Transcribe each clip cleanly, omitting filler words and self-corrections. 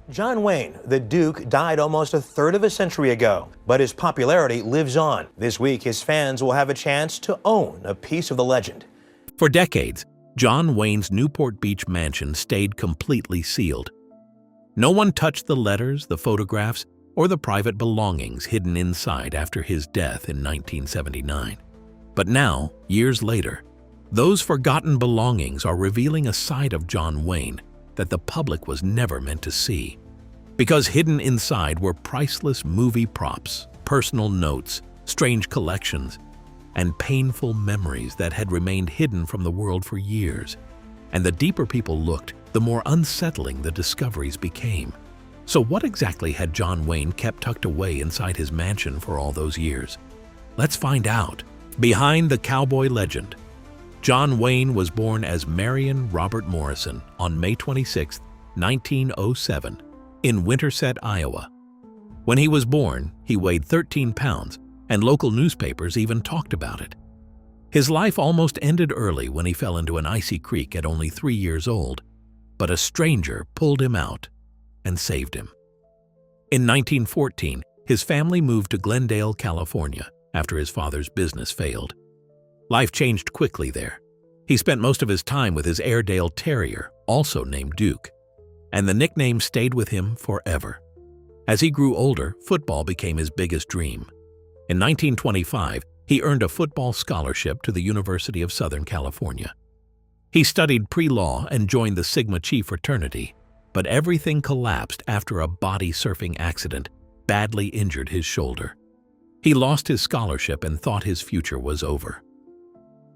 John Wayne, the Duke, died almost a third of a century ago, but his popularity lives on. This week, his fans will have a chance to own a piece of the legend. For decades, John Wayne's Newport Beach mansion stayed completely sealed. No one touched the letters, the photographs, or the private belongings hidden inside after his death in 1979. But now, years later, those forgotten belongings are revealing a side of John Wayne that the public was never meant to see. Because hidden inside were priceless movie props, personal notes, strange collections, and painful memories that had remained hidden from the world for years. And the deeper people looked, the more unsettling the discoveries became. So what exactly had John Wayne kept tucked away inside his mansion for all those years? Let's find out. Behind the cowboy legend. John Wayne was born as Marion Robert Morrison on May 26, 1907, in Winterset, Iowa. When he was born, he weighed 13 pounds, and local newspapers even talked about it. His life almost ended early when he fell into an icy creek at only 3 years old, but a stranger pulled him out and saved him. In 1914, his family moved to Glendale, California, after his father's business failed. Life changed quickly there. He spent most of his time with his Airedale Terrier, also named Duke, and the nickname stayed with him forever. As he grew older, football became his biggest dream. In 1925, he earned a football scholarship to the University of Southern California. He studied pre-law and joined the Sigma Chi fraternity, but everything collapsed after a body surfing accident badly injured his shoulder. He lost his scholarship and thought his future was over.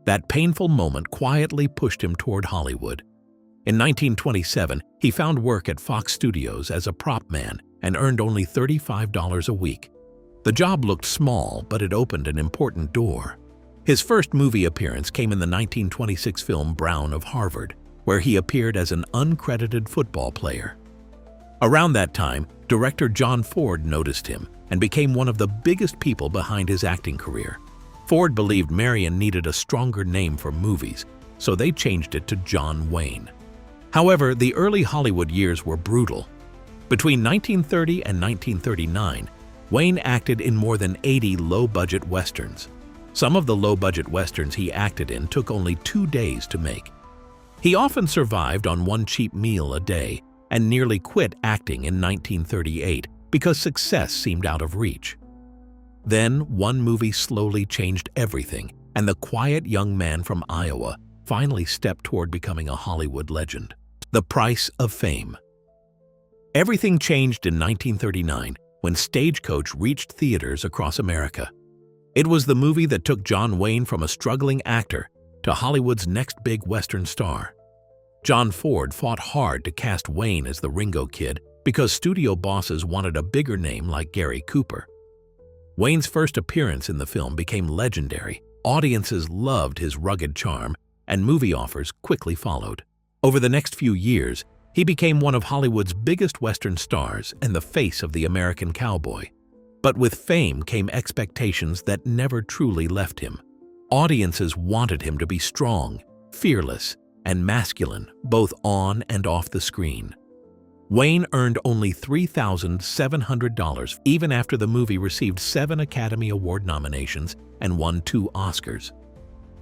That painful moment quietly pushed him toward Hollywood. In 1927, he found work at Fox Studios as a prop man and earned only $35 a week. The job looked small, but it opened an important door. His first movie appearance came in the 1926 film Brown of Harvard, where he appeared as an uncredited football player. Around that time, director John Ford noticed him and became one of the biggest people behind his acting career. Ford believed Marion needed a stronger name for movies, so they changed it to John Wayne. However, the early Hollywood years were brutal. Between 1930 and 1939, Wayne acted in more than 80 low-budget westerns. Some of the low-budget westerns he acted in took only 2 days to make. He often survived on one cheap meal a day and nearly quit acting in 1938 because success seemed out of reach. Then, one movie slowly changed everything, and the quiet young man from Iowa finally stepped toward becoming a Hollywood legend. The Price of Fame. Everything changed in 1939 when Stagecoach reached theaters across America. It was the movie that took John Wayne from a struggling actor to Hollywood's next big Western star. John Ford fought hard to cast Wayne as the Ringo Kid because studio bosses wanted a bigger name like Gary Cooper. Wayne's first appearance in the film became legendary. Audiences loved his rugged charm, and movie offers quickly followed. Over the next few years, he became one of Hollywood's biggest Western stars and the face of the American cowboy. But with fame came expectations that never truly left him. Audiences wanted him to be strong, fearless, and masculine, both on and off the screen. Wayne earned only $3,700 even after the movie received 7 Academy Award nominations and won 2 Oscars.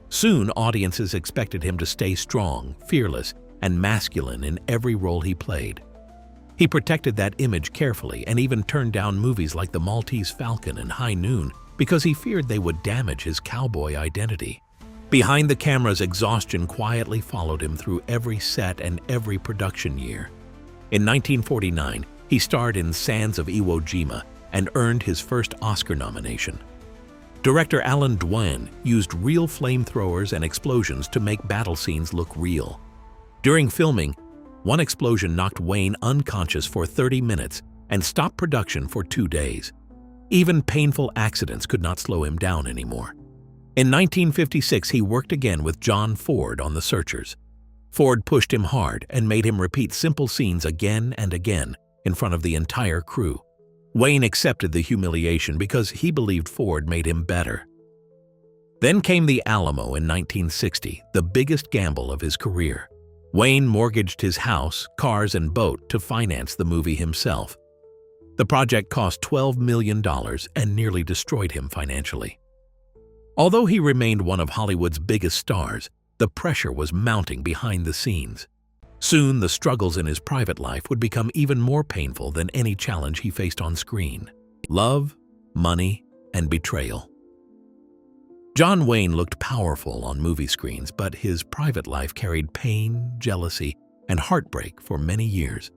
Soon, audiences expected him to stay strong, fearless, and masculine in every role he played. He protected that image carefully and even turned down movies like The Maltese Falcon and High Noon because he feared they would damage his cowboy identity. Behind the camera's exhaustion quietly followed him through every set and every production year. In 1949, he starred in Sands of Iwo Jima and earned his first Oscar nomination. Director Alan Dwan used real flamethrowers and explosions to make battle scenes look real. During filming, one explosion knocked Wayne unconscious for 30 minutes and stopped production for 2 days. Even painful accidents could not slow him down anymore. In 1956, he worked again with John Ford on The Searchers. Ford pushed him hard and made him repeat simple scenes again and again in front of the entire crew. Wayne accepted the humiliation because he believed Ford made him better. Then came the Alamo in 1960, the biggest gamble of his career. Wayne mortgaged his house, cars, and boat to finance the movie himself. The project cost $12 million and nearly destroyed him financially. Although he remained one of Hollywood's biggest stars, the pressure was mounting behind the scenes. Soon, the struggles in his private life would become even more painful than any challenge he faced on screen. Love, money, and betrayal. John Wayne looked powerful on movie screens, but his private life carried pain, jealousy, and heartbreak for many years.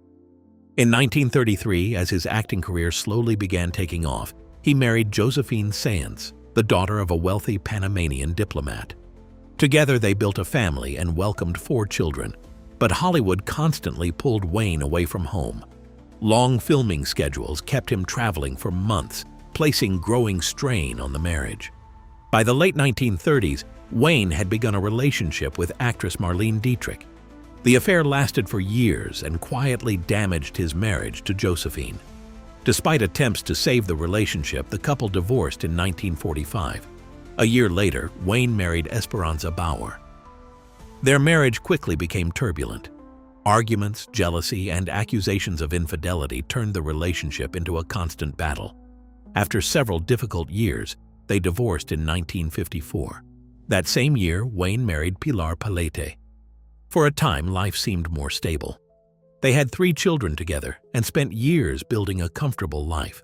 In 1933, as his acting career slowly began taking off, he married Josephine Sands, the daughter of a wealthy Panamanian diplomat. Together, they built a family and welcomed 4 children. But Hollywood constantly pulled Wayne away from home. Long filming schedules kept him traveling for months, placing growing strain on the marriage. By the late 1930s, Wayne had begun a relationship with actress Marlene Dietrich. The affair lasted for years and quietly damaged his marriage to Josephine. Despite attempts to save the relationship, the couple divorced in 1945. A year later, Wayne married Esperanza Bauer. Their marriage quickly became turbulent. Arguments, jealousy, and accusations of infidelity turned the relationship into a constant battle. After several difficult years, they divorced in 1954. That same year, Wayne married Pilar Palete. For a time, life seemed more stable. They had 3 children together and spent years building a comfortable life.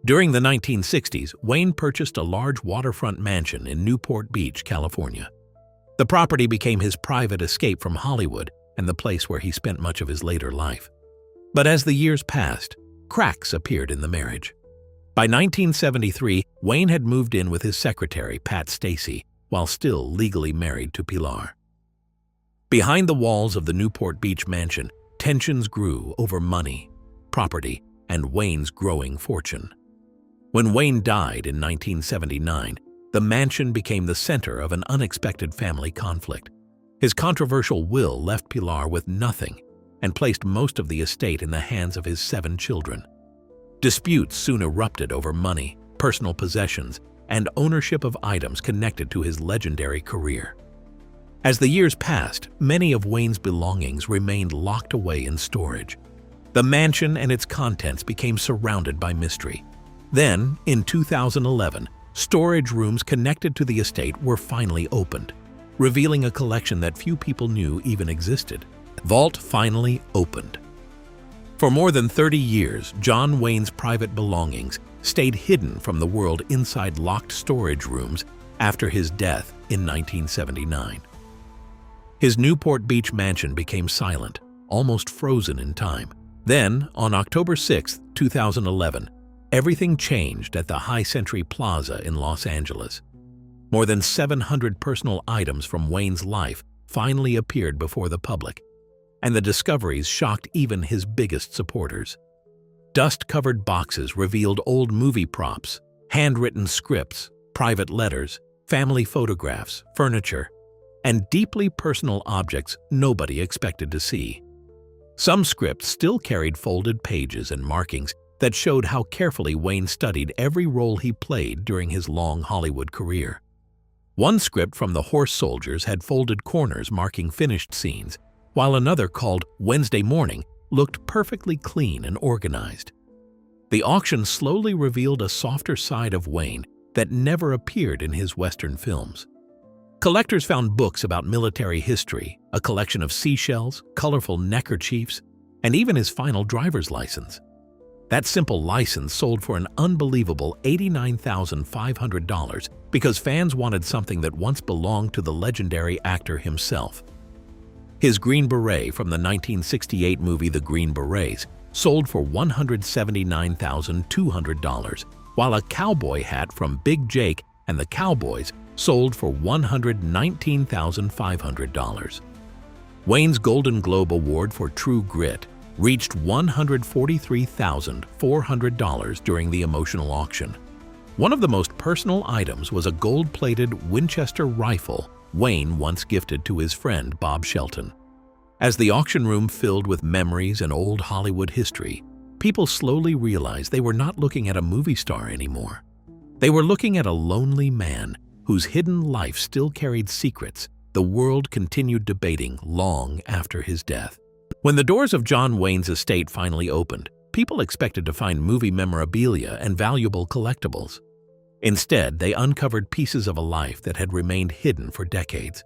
During the 1960s, Wayne purchased a large waterfront mansion in Newport Beach, California. The property became his private escape from Hollywood and the place where he spent much of his later life. But as the years passed, cracks appeared in the marriage. By 1973, Wayne had moved in with his secretary, Pat Stacy, while still legally married to Pilar. Behind the walls of the Newport Beach mansion, tensions grew over money, property, and Wayne's growing fortune. When Wayne died in 1979, the mansion became the center of an unexpected family conflict. His controversial will left Pilar with nothing and placed most of the estate in the hands of his 7 children. Disputes soon erupted over money, personal possessions, and ownership of items connected to his legendary career. As the years passed, many of Wayne's belongings remained locked away in storage. The mansion and its contents became surrounded by mystery. Then, in 2011, storage rooms connected to the estate were finally opened, revealing a collection that few people knew even existed. Vault finally opened. For more than 30 years, John Wayne's private belongings stayed hidden from the world inside locked storage rooms after his death in 1979. His Newport Beach mansion became silent, almost frozen in time. Then, on October 6, 2011, everything changed at the High Century Plaza in Los Angeles. More than 700 personal items from Wayne's life finally appeared before the public, and the discoveries shocked even his biggest supporters. Dust-covered boxes revealed old movie props, handwritten scripts, private letters, family photographs, furniture, and deeply personal objects nobody expected to see. Some scripts still carried folded pages and markings that showed how carefully Wayne studied every role he played during his long Hollywood career. One script from The Horse Soldiers had folded corners marking finished scenes, while another called Wednesday Morning looked perfectly clean and organized. The auction slowly revealed a softer side of Wayne that never appeared in his Western films. Collectors found books about military history, a collection of seashells, colorful neckerchiefs, and even his final driver's license. That simple license sold for an unbelievable $89,500 because fans wanted something that once belonged to the legendary actor himself. His Green Beret from the 1968 movie The Green Berets sold for $179,200, while a cowboy hat from Big Jake and the Cowboys sold for $119,500. Wayne's Golden Globe Award for True Grit reached $143,400 during the emotional auction. One of the most personal items was a gold-plated Winchester rifle Wayne once gifted to his friend Bob Shelton. As the auction room filled with memories and old Hollywood history, people slowly realized they were not looking at a movie star anymore. They were looking at a lonely man whose hidden life still carried secrets the world continued debating long after his death. When the doors of John Wayne's estate finally opened, people expected to find movie memorabilia and valuable collectibles. Instead, they uncovered pieces of a life that had remained hidden for decades.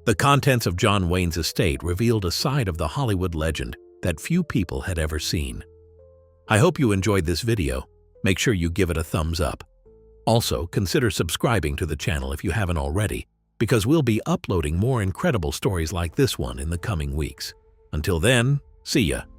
The contents of John Wayne's estate revealed a side of the Hollywood legend that few people had ever seen. I hope you enjoyed this video. Make sure you give it a thumbs up. Also, consider subscribing to the channel if you haven't already, because we'll be uploading more incredible stories like this one in the coming weeks. Until then, see ya.